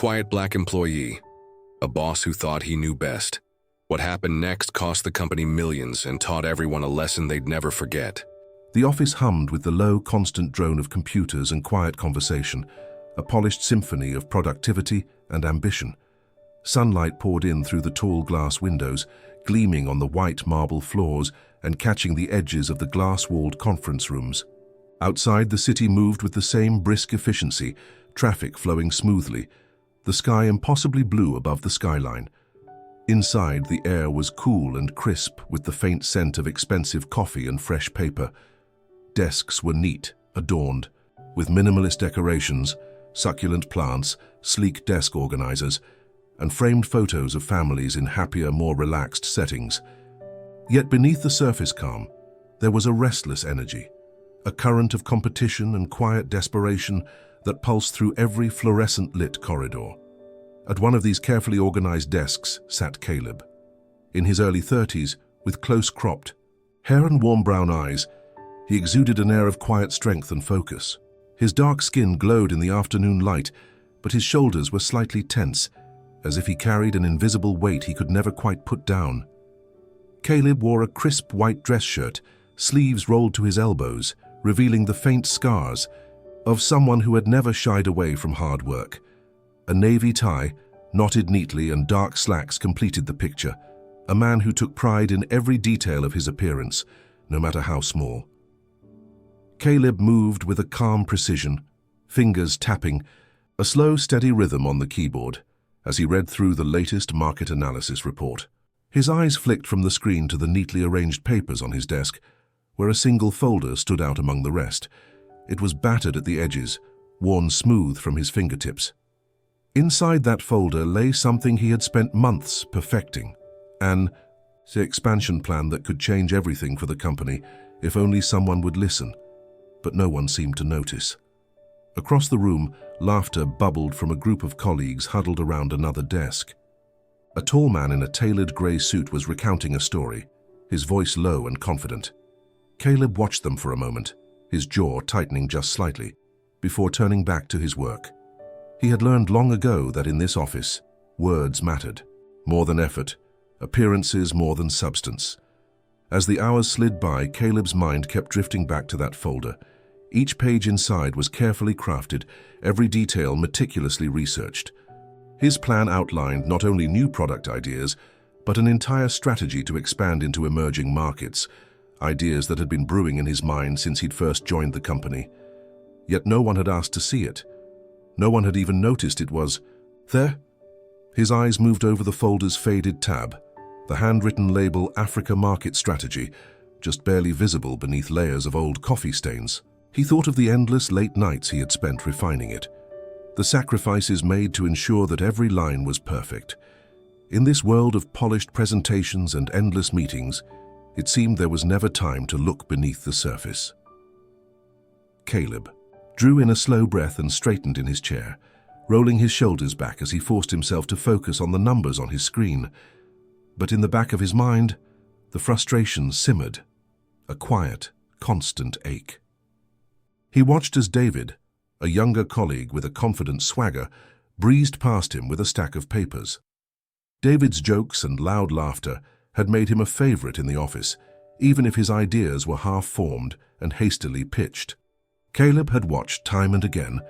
quiet black employee, a boss who thought he knew best. What happened next cost the company millions and taught everyone a lesson they'd never forget. The office hummed with the low, constant drone of computers and quiet conversation, a polished symphony of productivity and ambition. Sunlight poured in through the tall glass windows, gleaming on the white marble floors and catching the edges of the glass-walled conference rooms. Outside, the city moved with the same brisk efficiency, traffic flowing smoothly, the sky impossibly blue above the skyline. Inside, the air was cool and crisp with the faint scent of expensive coffee and fresh paper. Desks were neat, adorned, with minimalist decorations, succulent plants, sleek desk organizers, and framed photos of families in happier, more relaxed settings. Yet beneath the surface calm, there was a restless energy, a current of competition and quiet desperation that pulsed through every fluorescent-lit corridor. At one of these carefully organized desks sat Caleb. In his early 30s, with close-cropped hair and warm brown eyes, he exuded an air of quiet strength and focus. His dark skin glowed in the afternoon light, but his shoulders were slightly tense, as if he carried an invisible weight he could never quite put down. Caleb wore a crisp white dress shirt, sleeves rolled to his elbows, revealing the faint scars of someone who had never shied away from hard work. A navy tie, knotted neatly, and dark slacks completed the picture, a man who took pride in every detail of his appearance, no matter how small. Caleb moved with a calm precision, fingers tapping, a slow, steady rhythm on the keyboard, as he read through the latest market analysis report. His eyes flicked from the screen to the neatly arranged papers on his desk, where a single folder stood out among the rest. It was battered at the edges, worn smooth from his fingertips. Inside that folder lay something he had spent months perfecting, an expansion plan that could change everything for the company if only someone would listen. But no one seemed to notice. Across the room, laughter bubbled from a group of colleagues huddled around another desk. A tall man in a tailored grey suit was recounting a story, his voice low and confident. Caleb watched them for a moment, his jaw tightening just slightly, before turning back to his work. He had learned long ago that in this office, words mattered, more than effort, appearances more than substance. As the hours slid by, Caleb's mind kept drifting back to that folder. Each page inside was carefully crafted, every detail meticulously researched. His plan outlined not only new product ideas, but an entire strategy to expand into emerging markets, ideas that had been brewing in his mind since he'd first joined the company. Yet no one had asked to see it. No one had even noticed it was there. His eyes moved over the folder's faded tab, the handwritten label Africa Market Strategy, just barely visible beneath layers of old coffee stains. He thought of the endless late nights he had spent refining it, the sacrifices made to ensure that every line was perfect. In this world of polished presentations and endless meetings, it seemed there was never time to look beneath the surface. Caleb drew in a slow breath and straightened in his chair, rolling his shoulders back as he forced himself to focus on the numbers on his screen. But in the back of his mind, the frustration simmered, a quiet, constant ache. He watched as David, a younger colleague with a confident swagger, breezed past him with a stack of papers. David's jokes and loud laughter had made him a favorite in the office, even if his ideas were half-formed and hastily pitched. Caleb had watched time and again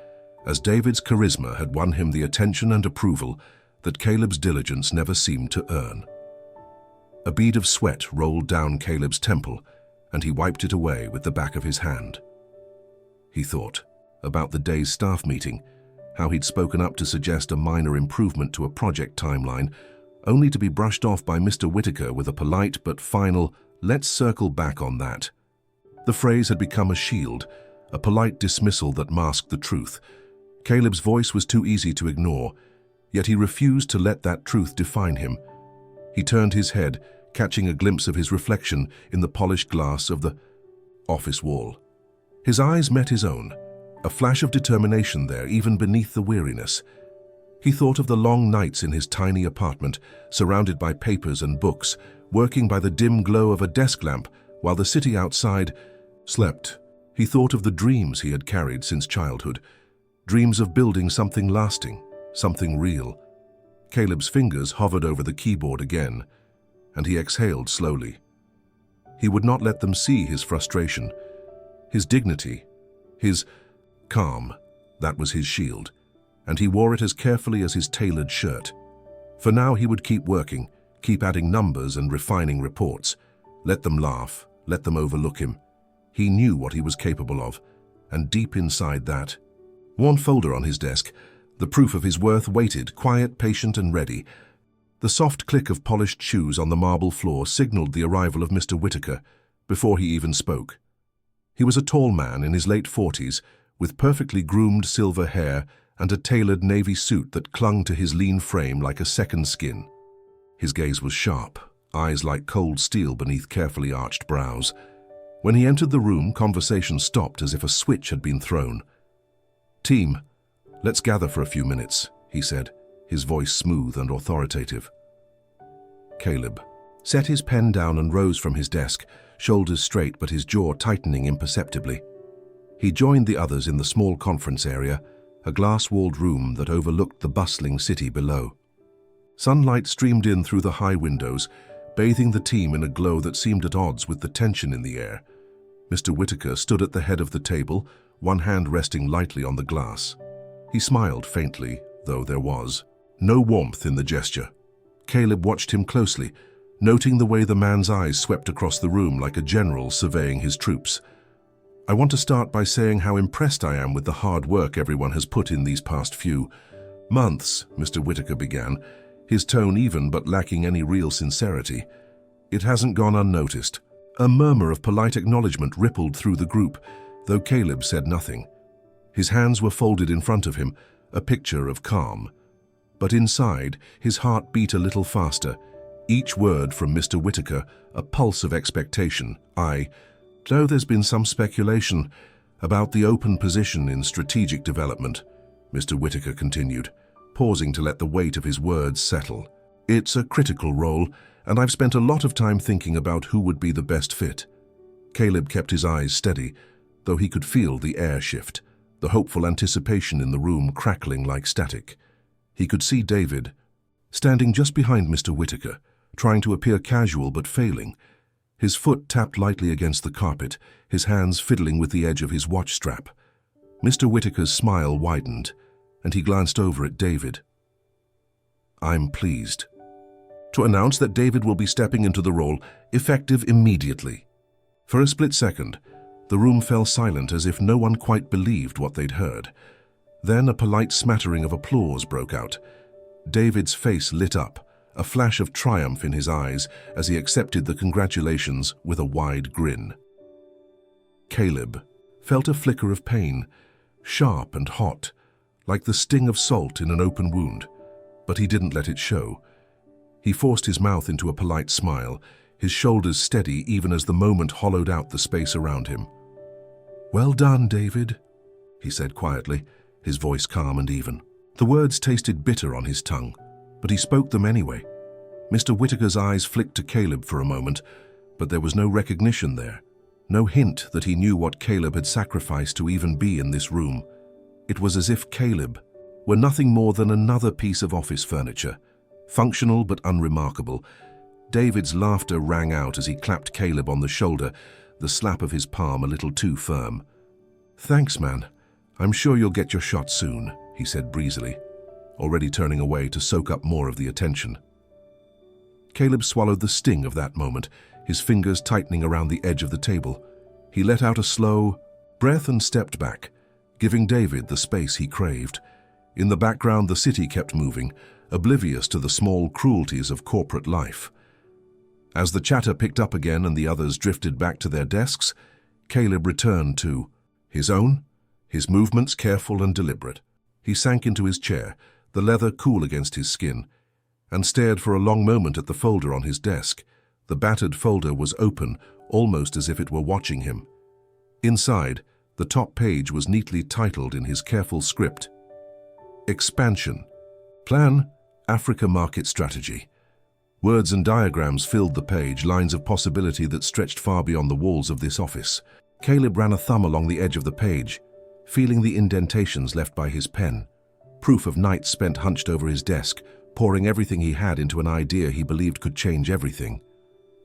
as David's charisma had won him the attention and approval that Caleb's diligence never seemed to earn. A bead of sweat rolled down Caleb's temple, and he wiped it away with the back of his hand. He thought about the day's staff meeting, how he'd spoken up to suggest a minor improvement to a project timeline, only to be brushed off by Mr. Whitaker with a polite but final, "Let's circle back on that." The phrase had become a shield, a polite dismissal that masked the truth. Caleb's voice was too easy to ignore, yet he refused to let that truth define him. He turned his head, catching a glimpse of his reflection in the polished glass of the office wall. His eyes met his own, a flash of determination there even beneath the weariness. He thought of the long nights in his tiny apartment, surrounded by papers and books, working by the dim glow of a desk lamp while the city outside slept. He thought of the dreams he had carried since childhood, dreams of building something lasting, something real. Caleb's fingers hovered over the keyboard again, and he exhaled slowly. He would not let them see his frustration, his dignity, his calm. That was his shield, and he wore it as carefully as his tailored shirt. For now he would keep working, keep adding numbers and refining reports. Let them laugh, let them overlook him. He knew what he was capable of, and deep inside that, one folder on his desk, the proof of his worth waited, quiet, patient and ready. The soft click of polished shoes on the marble floor signaled the arrival of Mr. Whitaker before he even spoke. He was a tall man in his late 40s, with perfectly groomed silver hair and a tailored navy suit that clung to his lean frame like a second skin. His gaze was sharp, eyes like cold steel beneath carefully arched brows. When he entered the room, conversation stopped as if a switch had been thrown. "Team, let's gather for a few minutes," he said, his voice smooth and authoritative. Caleb set his pen down and rose from his desk, shoulders straight but his jaw tightening imperceptibly. He joined the others in the small conference area, a glass-walled room that overlooked the bustling city below. Sunlight streamed in through the high windows, bathing the team in a glow that seemed at odds with the tension in the air. Mr. Whitaker stood at the head of the table, one hand resting lightly on the glass. He smiled faintly, though there was no warmth in the gesture. Caleb watched him closely, noting the way the man's eyes swept across the room like a general surveying his troops. "I want to start by saying how impressed I am with the hard work everyone has put in these past few months," Mr. Whitaker began, his tone even but lacking any real sincerity. It hasn't gone unnoticed. A murmur of polite acknowledgement rippled through the group, though Caleb said nothing. His hands were folded in front of him, a picture of calm. But inside, his heart beat a little faster, each word from Mr. Whitaker a pulse of expectation. "I know there's been some speculation about the open position in strategic development," Mr. Whitaker continued, pausing to let the weight of his words settle. "It's a critical role, and I've spent a lot of time thinking about who would be the best fit." Caleb kept his eyes steady, though he could feel the air shift, the hopeful anticipation in the room crackling like static. He could see David, standing just behind Mr. Whitaker, trying to appear casual but failing. His foot tapped lightly against the carpet, his hands fiddling with the edge of his watch strap. Mr. Whitaker's smile widened, and he glanced over at David. "I'm pleased to announce that David will be stepping into the role, effective immediately." For a split second, the room fell silent as if no one quite believed what they'd heard. Then a polite smattering of applause broke out. David's face lit up, a flash of triumph in his eyes as he accepted the congratulations with a wide grin. Caleb felt a flicker of pain, sharp and hot, like the sting of salt in an open wound, but he didn't let it show. He forced his mouth into a polite smile, his shoulders steady even as the moment hollowed out the space around him. "Well done, David," he said quietly, his voice calm and even. The words tasted bitter on his tongue, but he spoke them anyway. Mr. Whitaker's eyes flicked to Caleb for a moment, but there was no recognition there, no hint that he knew what Caleb had sacrificed to even be in this room. It was as if Caleb were nothing more than another piece of office furniture, functional but unremarkable. David's laughter rang out as he clapped Caleb on the shoulder, the slap of his palm a little too firm. "Thanks, man. I'm sure you'll get your shot soon," he said breezily, already turning away to soak up more of the attention. Caleb swallowed the sting of that moment, his fingers tightening around the edge of the table. He let out a slow breath and stepped back, giving David the space he craved. In the background, the city kept moving, oblivious to the small cruelties of corporate life. As the chatter picked up again and the others drifted back to their desks, Caleb returned to his own, his movements careful and deliberate. He sank into his chair, the leather cool against his skin, and stared for a long moment at the folder on his desk. The battered folder was open, almost as if it were watching him. Inside, the top page was neatly titled in his careful script, "Expansion. Plan, Africa Market Strategy." Words and diagrams filled the page, lines of possibility that stretched far beyond the walls of this office. Caleb ran a thumb along the edge of the page, feeling the indentations left by his pen. proof of nights spent hunched over his desk, pouring everything he had into an idea he believed could change everything.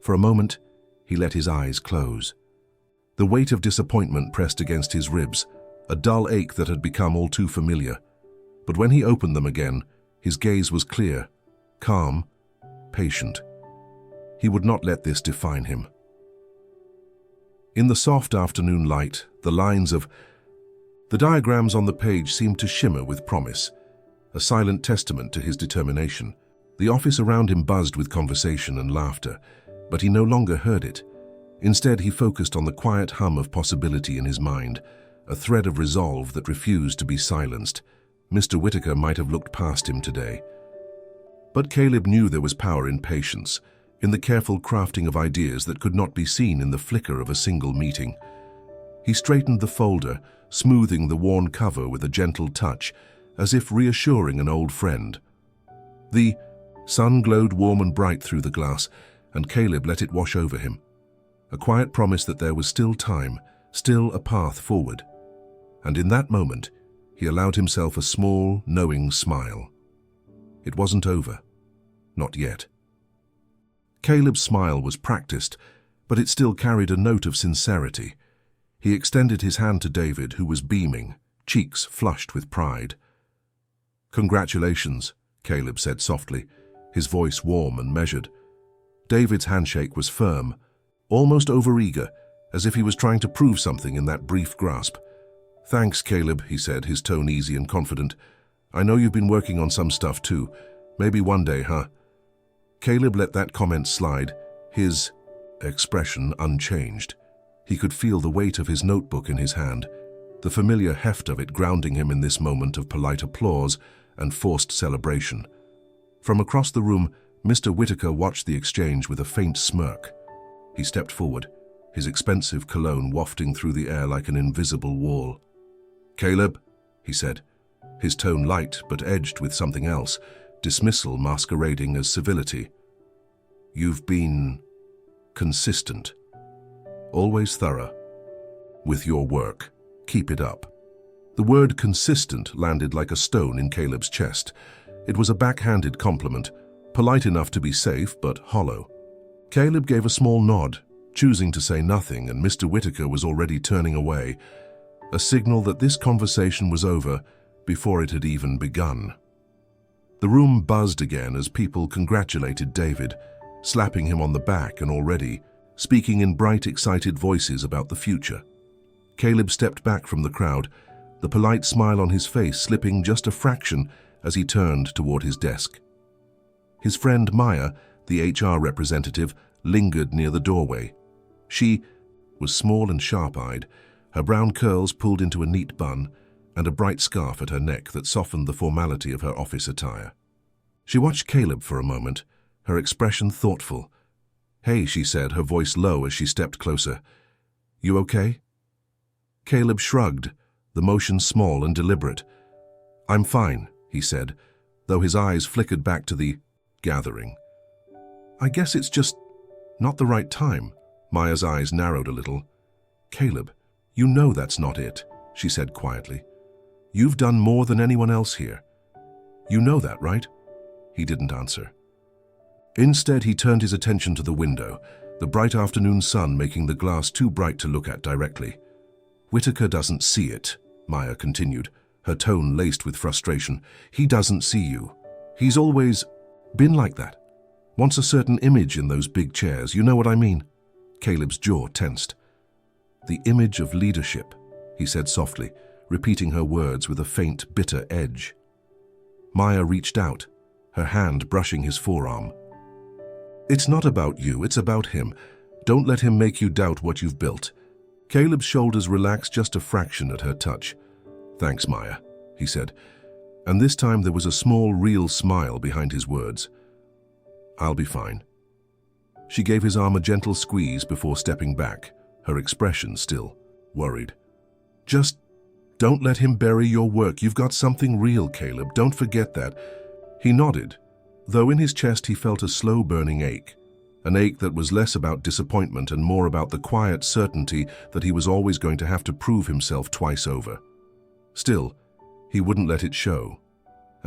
For a moment, he let his eyes close. The weight of disappointment pressed against his ribs, a dull ache that had become all too familiar. But when he opened them again, his gaze was clear, calm, patient. He would not let this define him. In the soft afternoon light, the lines of the diagrams on the page seemed to shimmer with promise, a silent testament to his determination. The office around him buzzed with conversation and laughter, but he no longer heard it. Instead, he focused on the quiet hum of possibility in his mind, a thread of resolve that refused to be silenced. Mr. Whitaker might have looked past him today. But Caleb knew there was power in patience, in the careful crafting of ideas that could not be seen in the flicker of a single meeting. He straightened the folder, smoothing the worn cover with a gentle touch, as if reassuring an old friend. The sun glowed warm and bright through the glass, and Caleb let it wash over him. A quiet promise that there was still time, still a path forward. And in that moment, he allowed himself a small, knowing smile. It wasn't over. Not yet. Caleb's smile was practiced, but it still carried a note of sincerity. He extended his hand to David, who was beaming, cheeks flushed with pride. "Congratulations," Caleb said softly, his voice warm and measured. David's handshake was firm, almost overeager, as if he was trying to prove something in that brief grasp. "Thanks, Caleb," he said, his tone easy and confident. "I know you've been working on some stuff too. Maybe one day, huh?" Caleb let that comment slide, his expression unchanged. He could feel the weight of his notebook in his hand, the familiar heft of it grounding him in this moment of polite applause and forced celebration. From across the room, Mr. Whitaker watched the exchange with a faint smirk. He stepped forward, his expensive cologne wafting through the air like an invisible wall. "Caleb," he said, his tone light but edged with something else, dismissal masquerading as civility. "You've been consistent. Always thorough. With your work. Keep it up." The word consistent landed like a stone in Caleb's chest. It was a backhanded compliment, polite enough to be safe but hollow. Caleb gave a small nod, choosing to say nothing, and Mr. Whitaker was already turning away, a signal that this conversation was over before it had even begun. The room buzzed again as people congratulated David, slapping him on the back and already speaking in bright, excited voices about the future. Caleb stepped back from the crowd, the polite smile on his face slipping just a fraction as he turned toward his desk. His friend Maya, the HR representative, lingered near the doorway. She was small and sharp-eyed, her brown curls pulled into a neat bun, and a bright scarf at her neck that softened the formality of her office attire. She watched Caleb for a moment, her expression thoughtful. "Hey," she said, her voice low as she stepped closer. "You okay?" Caleb shrugged, the motion small and deliberate. "I'm fine," he said, though his eyes flickered back to the gathering. "I guess it's just not the right time." Maya's eyes narrowed a little. "Caleb, you know that's not it," she said quietly. "You've done more than anyone else here. You know that, right?" He didn't answer. Instead, he turned his attention to the window, the bright afternoon sun making the glass too bright to look at directly. "Whitaker doesn't see it," Maya continued, her tone laced with frustration. "He doesn't see you. He's always been like that. Wants a certain image in those big chairs, you know what I mean?" Caleb's jaw tensed. "The image of leadership," he said softly, repeating her words with a faint, bitter edge. Maya reached out, her hand brushing his forearm. "It's not about you, it's about him. Don't let him make you doubt what you've built." Caleb's shoulders relaxed just a fraction at her touch. "Thanks, Maya," he said, and this time there was a small, real smile behind his words. "I'll be fine." She gave his arm a gentle squeeze before stepping back, her expression still worried. "Just don't let him bury your work. You've got something real, Caleb. Don't forget that." He nodded, though in his chest he felt a slow-burning ache, an ache that was less about disappointment and more about the quiet certainty that he was always going to have to prove himself twice over. Still, he wouldn't let it show.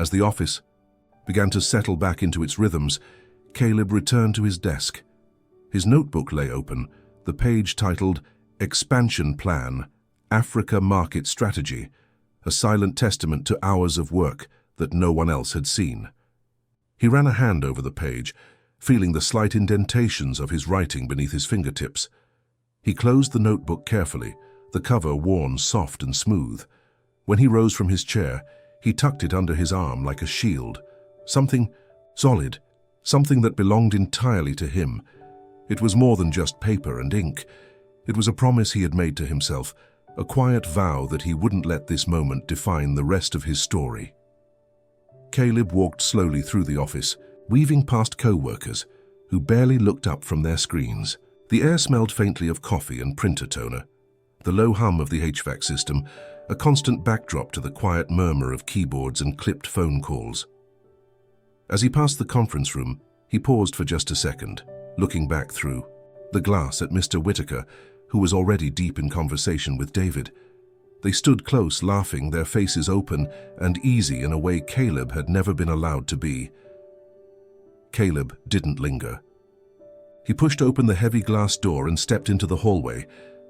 As the office began to settle back into its rhythms, Caleb returned to his desk. His notebook lay open, the page titled Expansion Plan, Africa Market Strategy, a silent testament to hours of work that no one else had seen. He ran a hand over the page, feeling the slight indentations of his writing beneath his fingertips. He closed the notebook carefully, the cover worn soft and smooth. When he rose from his chair, he tucked it under his arm like a shield. Something solid, something that belonged entirely to him. It was more than just paper and ink. It was a promise he had made to himself, a quiet vow that he wouldn't let this moment define the rest of his story. Caleb walked slowly through the office, weaving past co-workers who barely looked up from their screens. The air smelled faintly of coffee and printer toner. The low hum of the HVAC system, a constant backdrop to the quiet murmur of keyboards and clipped phone calls. As he passed the conference room, he paused for just a second, looking back through the glass at Mr. Whitaker, who was already deep in conversation with David. They stood close, laughing, their faces open and easy in a way Caleb had never been allowed to be. Caleb didn't linger. He pushed open the heavy glass door and stepped into the hallway,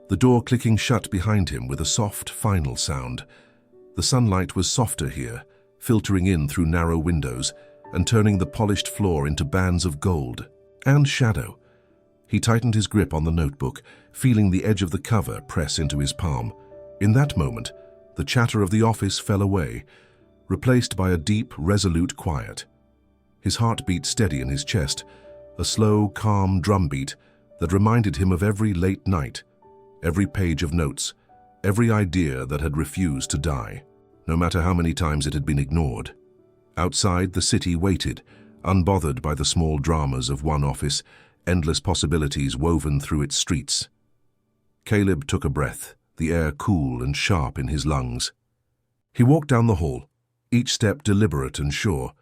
the door clicking shut behind him with a soft, final sound. The sunlight was softer here, filtering in through narrow windows and turning the polished floor into bands of gold and shadow. He tightened his grip on the notebook, feeling the edge of the cover press into his palm. In that moment, the chatter of the office fell away, replaced by a deep, resolute quiet. His heart beat steady in his chest, a slow, calm drumbeat that reminded him of every late night, every page of notes, every idea that had refused to die, no matter how many times it had been ignored. Outside, the city waited, unbothered by the small dramas of one office, endless possibilities woven through its streets. Caleb took a breath, the air cool and sharp in his lungs. He walked down the hall, each step deliberate and sure.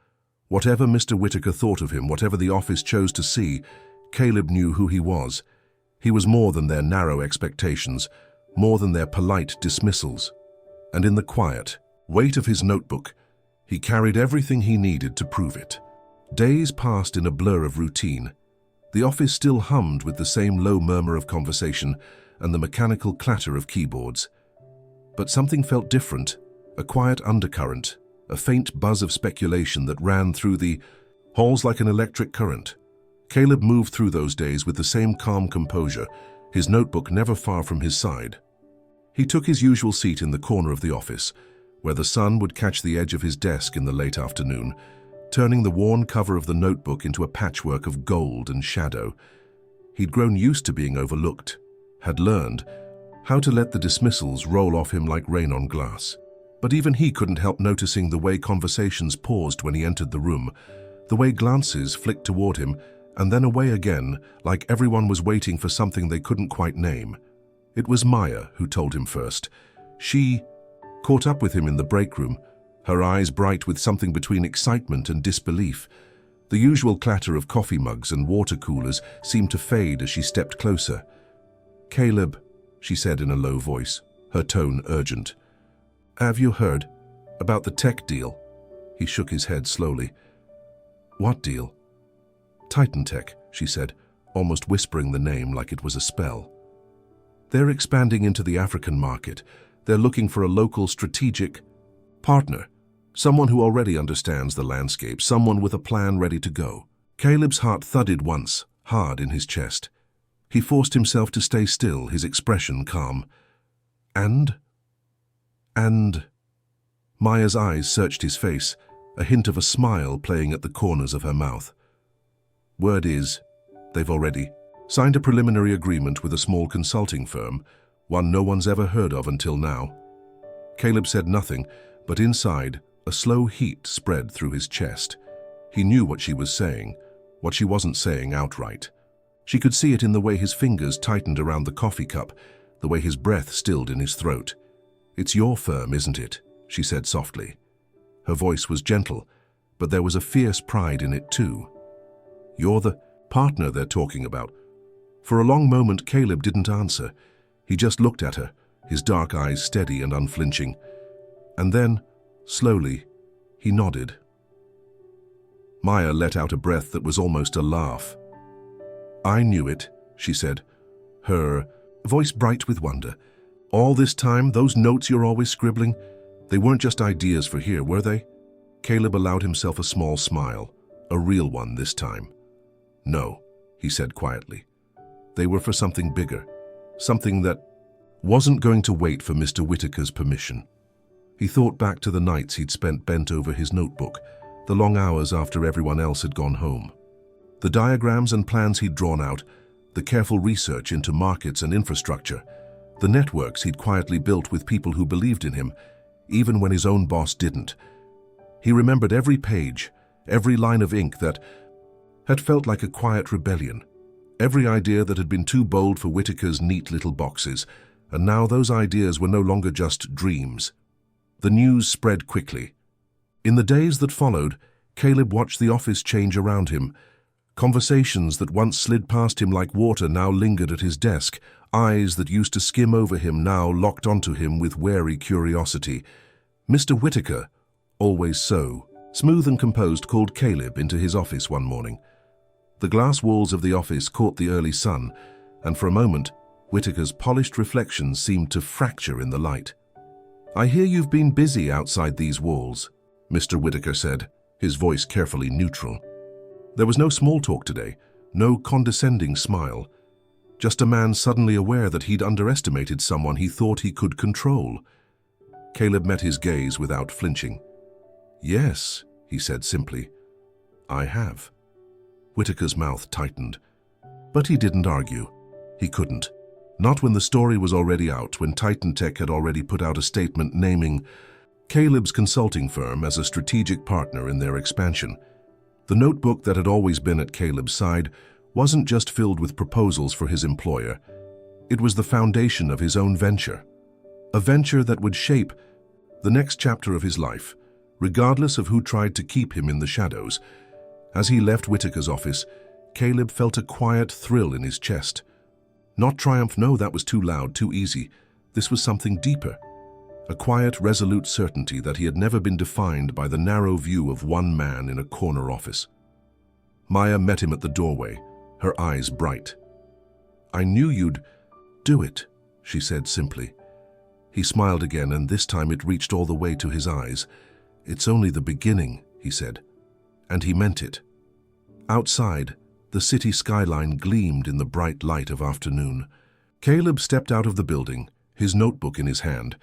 Whatever Mr. Whitaker thought of him, whatever the office chose to see, Caleb knew who he was. He was more than their narrow expectations, more than their polite dismissals. And in the quiet weight of his notebook, he carried everything he needed to prove it. Days passed in a blur of routine. The office still hummed with the same low murmur of conversation and the mechanical clatter of keyboards. But something felt different, a quiet undercurrent, a faint buzz of speculation that ran through the halls like an electric current. Caleb moved through those days with the same calm composure, his notebook never far from his side. He took his usual seat in the corner of the office, where the sun would catch the edge of his desk in the late afternoon, turning the worn cover of the notebook into a patchwork of gold and shadow. He'd grown used to being overlooked, had learned how to let the dismissals roll off him like rain on glass. But even he couldn't help noticing the way conversations paused when he entered the room, the way glances flicked toward him and then away again, like everyone was waiting for something they couldn't quite name. It was Maya who told him first. She caught up with him in the break room, her eyes bright with something between excitement and disbelief. The usual clatter of coffee mugs and water coolers seemed to fade as she stepped closer. "Caleb," she said in a low voice, her tone urgent. "Have you heard about the tech deal?" He shook his head slowly. "What deal?" "Titan Tech," she said, almost whispering the name like it was a spell. "They're expanding into the African market. They're looking for a local strategic partner, someone who already understands the landscape, someone with a plan ready to go." Caleb's heart thudded once, hard in his chest. He forced himself to stay still, his expression calm. And Maya's eyes searched his face, a hint of a smile playing at the corners of her mouth. "Word is, they've already signed a preliminary agreement with a small consulting firm, one no one's ever heard of until now." Caleb said nothing, but inside, a slow heat spread through his chest. He knew what she was saying, what she wasn't saying outright. She could see it in the way his fingers tightened around the coffee cup, the way his breath stilled in his throat. "It's your firm, isn't it?" she said softly. Her voice was gentle, but there was a fierce pride in it too. "You're the partner they're talking about." For a long moment, Caleb didn't answer. He just looked at her, his dark eyes steady and unflinching. And then, slowly, He nodded. Maya let out a breath that was almost a laugh. "I knew it," she said, her voice bright with wonder. "All this time, those notes you're always scribbling, they weren't just ideas for here, were they?" Caleb allowed himself a small smile, a real one this time. "No," he said quietly. "They were for something bigger, something that wasn't going to wait for Mr. Whitaker's permission." He thought back to the nights he'd spent bent over his notebook, the long hours after everyone else had gone home. The diagrams and plans he'd drawn out, the careful research into markets and infrastructure, the networks he'd quietly built with people who believed in him, even when his own boss didn't. He remembered every page, every line of ink that had felt like a quiet rebellion, every idea that had been too bold for Whitaker's neat little boxes, and now those ideas were no longer just dreams. The news spread quickly. In the days that followed, Caleb watched the office change around him. Conversations that once slid past him like water now lingered at his desk. Eyes that used to skim over him now locked onto him with wary curiosity. Mr. Whitaker, always so smooth and composed, called Caleb into his office one morning. The glass walls of the office caught the early sun, and for a moment, Whitaker's polished reflections seemed to fracture in the light. "I hear you've been busy outside these walls," Mr. Whitaker said, his voice carefully neutral. There was no small talk today, no condescending smile, just a man suddenly aware that he'd underestimated someone he thought he could control. Caleb met his gaze without flinching. "Yes," he said simply, "I have." Whitaker's mouth tightened, but he didn't argue. He couldn't. Not when the story was already out, when Titan Tech had already put out a statement naming Caleb's consulting firm as a strategic partner in their expansion. The notebook that had always been at Caleb's side wasn't just filled with proposals for his employer. It was the foundation of his own venture, a venture that would shape the next chapter of his life, regardless of who tried to keep him in the shadows. As he left Whitaker's office, Caleb felt a quiet thrill in his chest. Not triumph, no, that was too loud, too easy. This was something deeper. A quiet, resolute certainty that he had never been defined by the narrow view of one man in a corner office. Maya met him at the doorway, her eyes bright. "I knew you'd do it," she said simply. He smiled again, and this time it reached all the way to his eyes. "It's only the beginning," he said. And he meant it. Outside, the city skyline gleamed in the bright light of afternoon. Caleb stepped out of the building, his notebook in his hand.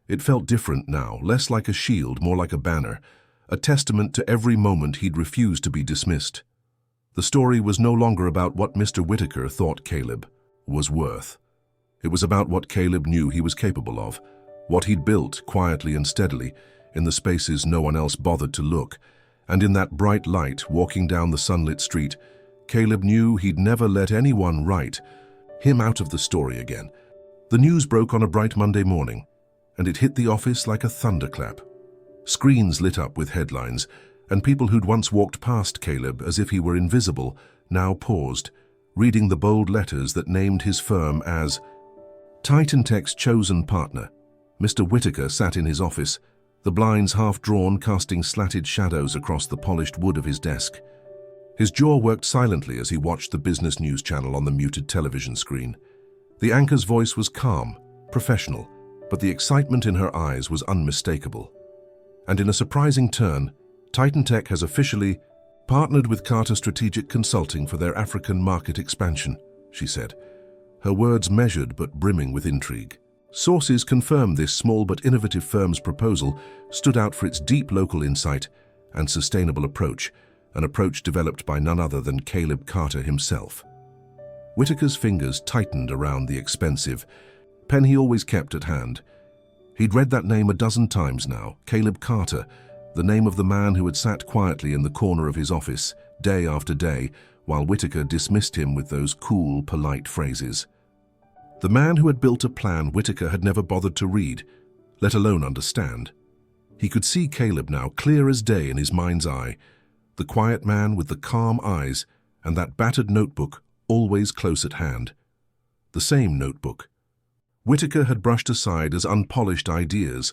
It felt different now, less like a shield, more like a banner, a testament to every moment he'd refused to be dismissed. The story was no longer about what Mr. Whitaker thought Caleb was worth. It was about what Caleb knew he was capable of, what he'd built quietly and steadily, in the spaces no one else bothered to look. And in that bright light, walking down the sunlit street, Caleb knew he'd never let anyone write him out of the story again. The news broke on a bright Monday morning, and it hit the office like a thunderclap. Screens lit up with headlines, and people who'd once walked past Caleb as if he were invisible now paused, reading the bold letters that named his firm as Titan Tech's chosen partner. Mr. Whitaker sat in his office, the blinds half drawn, casting slatted shadows across the polished wood of his desk. His jaw worked silently as he watched the business news channel on the muted television screen. The anchor's voice was calm, professional, but the excitement in her eyes was unmistakable. And in a surprising turn, Titan Tech has officially partnered with Carter Strategic Consulting for their African market expansion, she said, her words measured but brimming with intrigue. Sources confirmed this small but innovative firm's proposal stood out for its deep local insight and sustainable approach, an approach developed by none other than Caleb Carter himself. Whitaker's fingers tightened around the expensive pen he always kept at hand. He'd read that name a dozen times now, Caleb Carter, the name of the man who had sat quietly in the corner of his office, day after day, while Whitaker dismissed him with those cool, polite phrases. The man who had built a plan Whitaker had never bothered to read, let alone understand. He could see Caleb now, clear as day in his mind's eye, the quiet man with the calm eyes and that battered notebook always close at hand. The same notebook. Whitaker had brushed aside as unpolished ideas,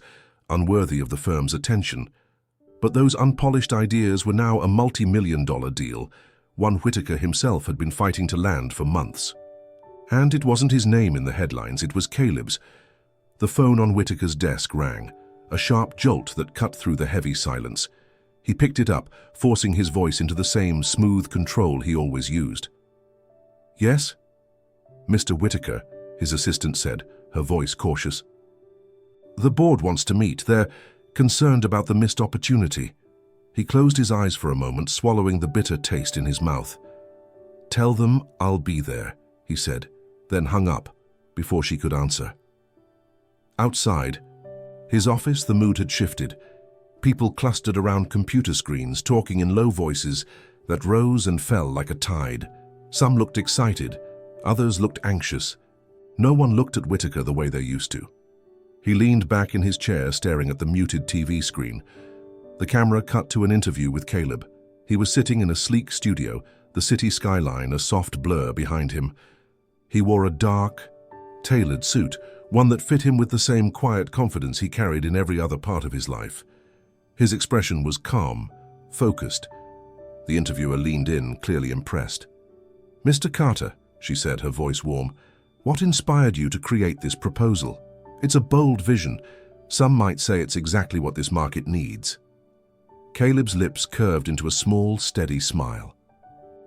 unworthy of the firm's attention. But those unpolished ideas were now a multi-million-dollar deal, one Whitaker himself had been fighting to land for months. And it wasn't his name in the headlines, it was Caleb's. The phone on Whitaker's desk rang, a sharp jolt that cut through the heavy silence. He picked it up, forcing his voice into the same smooth control he always used. "Yes?" "Mr. Whitaker," his assistant said, her voice cautious. "The board wants to meet. They're concerned about the missed opportunity." He closed his eyes for a moment, swallowing the bitter taste in his mouth. "Tell them I'll be there," he said, then hung up before she could answer. Outside, his office, the mood had shifted. People clustered around computer screens, talking in low voices that rose and fell like a tide. Some looked excited, others looked anxious. No one looked at Whitaker the way they used to. He leaned back in his chair, staring at the muted TV screen. The camera cut to an interview with Caleb. He was sitting in a sleek studio, the city skyline a soft blur behind him. He wore a dark, tailored suit, one that fit him with the same quiet confidence he carried in every other part of his life. His expression was calm, focused. The interviewer leaned in, clearly impressed. "Mr. Carter," she said, her voice warm, "what inspired you to create this proposal? It's a bold vision. Some might say it's exactly what this market needs." Caleb's lips curved into a small, steady smile.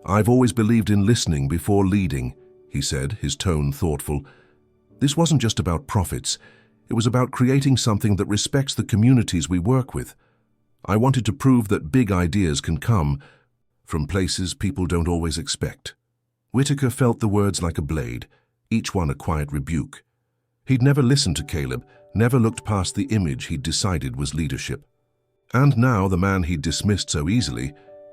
"I've always believed in listening before leading," he said, his tone thoughtful. "This wasn't just about profits. It was about creating something that respects the communities we work with. I wanted to prove that big ideas can come from places people don't always expect." Whitaker felt the words like a blade, each one a quiet rebuke. He'd never listened to Caleb, never looked past the image he'd decided was leadership. And now the man he'd dismissed so easily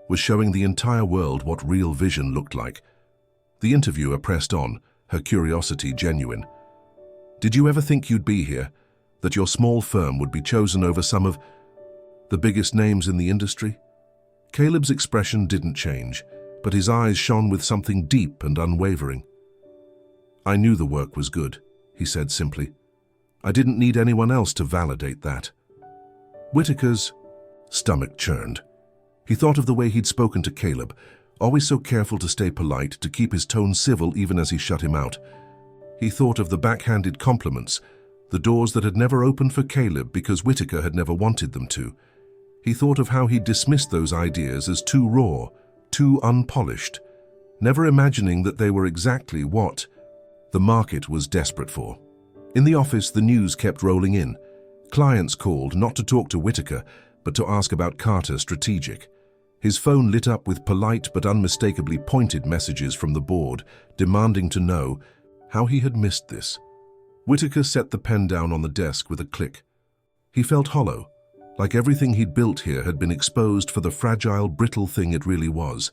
was showing the entire world what real vision looked like. The interviewer pressed on, her curiosity genuine. "Did you ever think you'd be here? That your small firm would be chosen over some of the biggest names in the industry?" Caleb's expression didn't change, but his eyes shone with something deep and unwavering. "I knew the work was good," he said simply. "I didn't need anyone else to validate that." Whitaker's stomach churned. He thought of the way he'd spoken to Caleb, always so careful to stay polite, to keep his tone civil even as he shut him out. He thought of the backhanded compliments, the doors that had never opened for Caleb because Whitaker had never wanted them to. He thought of how he'd dismissed those ideas as too raw, too unpolished, never imagining that they were exactly what the market was desperate for. In the office, the news kept rolling in. Clients called, not to talk to Whitaker, but to ask about Carter Strategic. His phone lit up with polite but unmistakably pointed messages from the board, demanding to know how he had missed this. Whitaker set the pen down on the desk with a click. He felt hollow, like everything he'd built here had been exposed for the fragile, brittle thing it really was.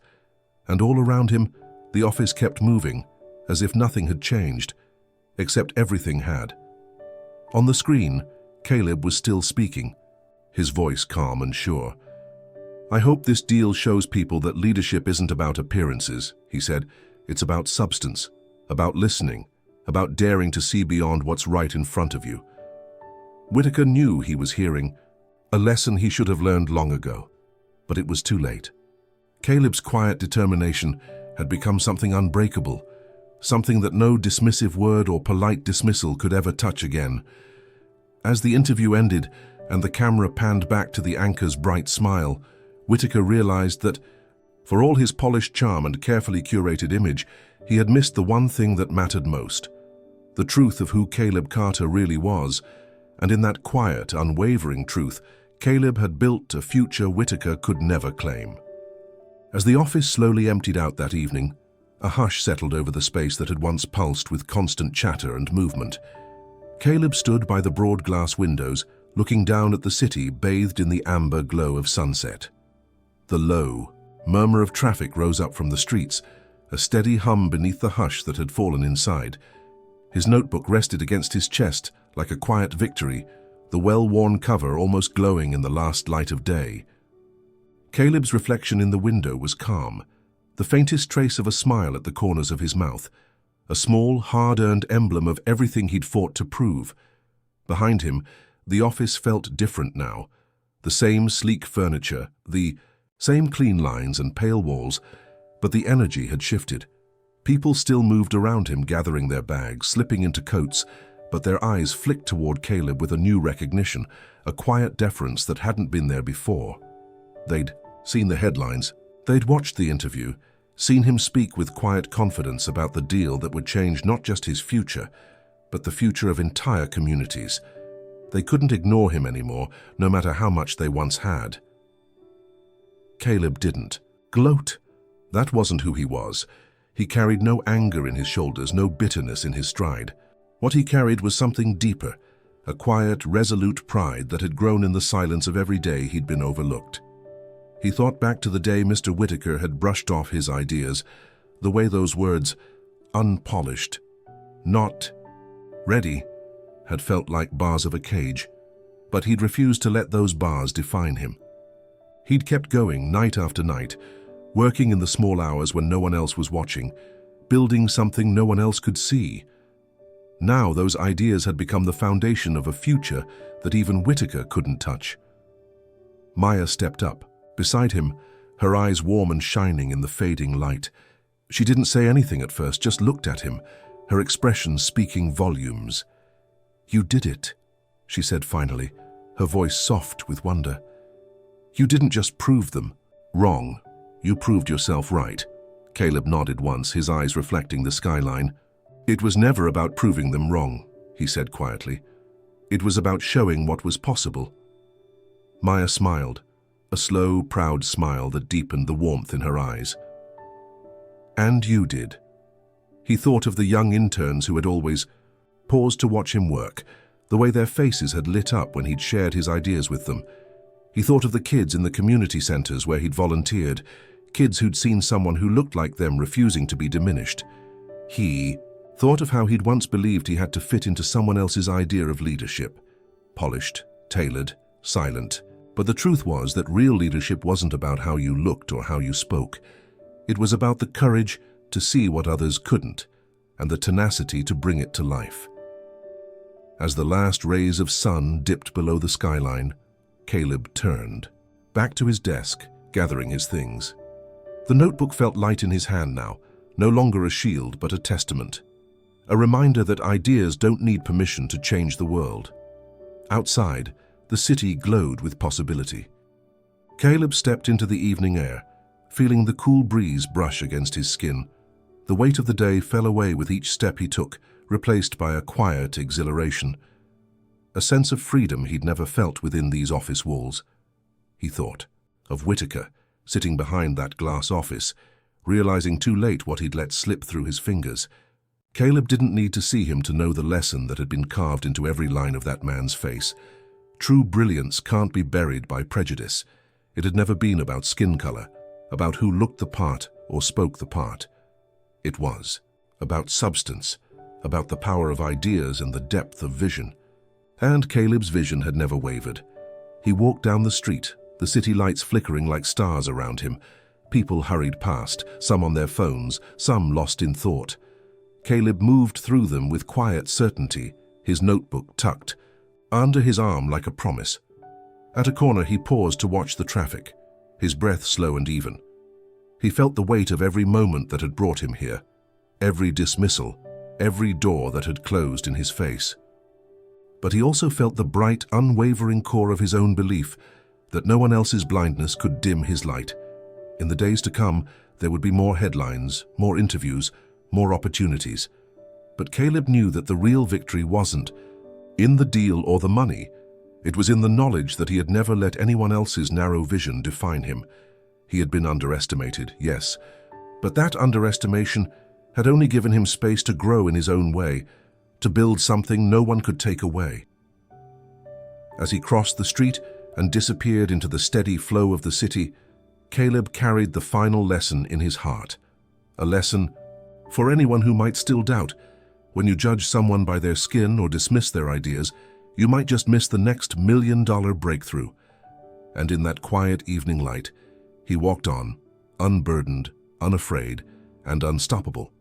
And all around him, the office kept moving, as if nothing had changed, except everything had. On the screen, Caleb was still speaking, his voice calm and sure. "I hope this deal shows people that leadership isn't about appearances," he said. "It's about substance, about listening, about daring to see beyond what's right in front of you." Whitaker knew he was hearing a lesson he should have learned long ago, but it was too late. Caleb's quiet determination had become something unbreakable, something that no dismissive word or polite dismissal could ever touch again. As the interview ended and the camera panned back to the anchor's bright smile, Whitaker realized that, for all his polished charm and carefully curated image, he had missed the one thing that mattered most, the truth of who Caleb Carter really was. And in that quiet, unwavering truth, Caleb had built a future Whitaker could never claim. As the office slowly emptied out that evening, a hush settled over the space that had once pulsed with constant chatter and movement. Caleb stood by the broad glass windows, looking down at the city bathed in the amber glow of sunset. The low murmur of traffic rose up from the streets, a steady hum beneath the hush that had fallen inside. His notebook rested against his chest like a quiet victory, the well-worn cover almost glowing in the last light of day. Caleb's reflection in the window was calm, the faintest trace of a smile at the corners of his mouth, a small, hard-earned emblem of everything he'd fought to prove. Behind him, the office felt different now. The same sleek furniture, the same clean lines and pale walls, but the energy had shifted. People still moved around him, gathering their bags, slipping into coats, but their eyes flicked toward Caleb with a new recognition, a quiet deference that hadn't been there before. They'd seen the headlines. They'd watched the interview, seen him speak with quiet confidence about the deal that would change not just his future, but the future of entire communities. They couldn't ignore him anymore, no matter how much they once had. Caleb didn't gloat. That wasn't who he was. He carried no anger in his shoulders, no bitterness in his stride. What he carried was something deeper, a quiet, resolute pride that had grown in the silence of every day he'd been overlooked. He thought back to the day Mr. Whitaker had brushed off his ideas, the way those words, unpolished, not ready, had felt like bars of a cage, but he'd refused to let those bars define him. He'd kept going night after night, working in the small hours when no one else was watching, building something no one else could see. Now those ideas had become the foundation of a future that even Whitaker couldn't touch. Maya stepped up, beside him, her eyes warm and shining in the fading light. She didn't say anything at first, just looked at him, her expression speaking volumes. "You did it," she said finally, her voice soft with wonder. "You didn't just prove them wrong, you proved yourself right." Caleb nodded once, his eyes reflecting the skyline. "It was never about proving them wrong," he said quietly. "It was about showing what was possible." Maya smiled, a slow, proud smile that deepened the warmth in her eyes. "And you did." He thought of the young interns who had always paused to watch him work, the way their faces had lit up when he'd shared his ideas with them. He thought of the kids in the community centers where he'd volunteered, kids who'd seen someone who looked like them refusing to be diminished. He thought of how he'd once believed he had to fit into someone else's idea of leadership, polished, tailored, silent. But the truth was that real leadership wasn't about how you looked or how you spoke. It was about the courage to see what others couldn't, and the tenacity to bring it to life. As the last rays of sun dipped below the skyline, Caleb turned, back to his desk, gathering his things. The notebook felt light in his hand now, no longer a shield but a testament. A reminder that ideas don't need permission to change the world. Outside, the city glowed with possibility. Caleb stepped into the evening air, feeling the cool breeze brush against his skin. The weight of the day fell away with each step he took, replaced by a quiet exhilaration. A sense of freedom he'd never felt within these office walls. He thought of Whitaker, sitting behind that glass office, realizing too late what he'd let slip through his fingers. Caleb didn't need to see him to know the lesson that had been carved into every line of that man's face. True brilliance can't be buried by prejudice. It had never been about skin color, about who looked the part or spoke the part. It was about substance, about the power of ideas and the depth of vision. And Caleb's vision had never wavered. He walked down the street, the city lights flickering like stars around him. People hurried past, some on their phones, some lost in thought. Caleb moved through them with quiet certainty, his notebook tucked under his arm like a promise. At a corner he paused to watch the traffic, his breath slow and even. He felt the weight of every moment that had brought him here, every dismissal, every door that had closed in his face. But he also felt the bright, unwavering core of his own belief that no one else's blindness could dim his light. In the days to come, there would be more headlines, more interviews, more opportunities. But Caleb knew that the real victory wasn't in the deal or the money. It was in the knowledge that he had never let anyone else's narrow vision define him. He had been underestimated, yes, but that underestimation had only given him space to grow in his own way, to build something no one could take away. As he crossed the street and disappeared into the steady flow of the city, Caleb carried the final lesson in his heart. A lesson for anyone who might still doubt. When you judge someone by their skin or dismiss their ideas, you might just miss the next million-dollar breakthrough. And in that quiet evening light, he walked on, unburdened, unafraid, and unstoppable.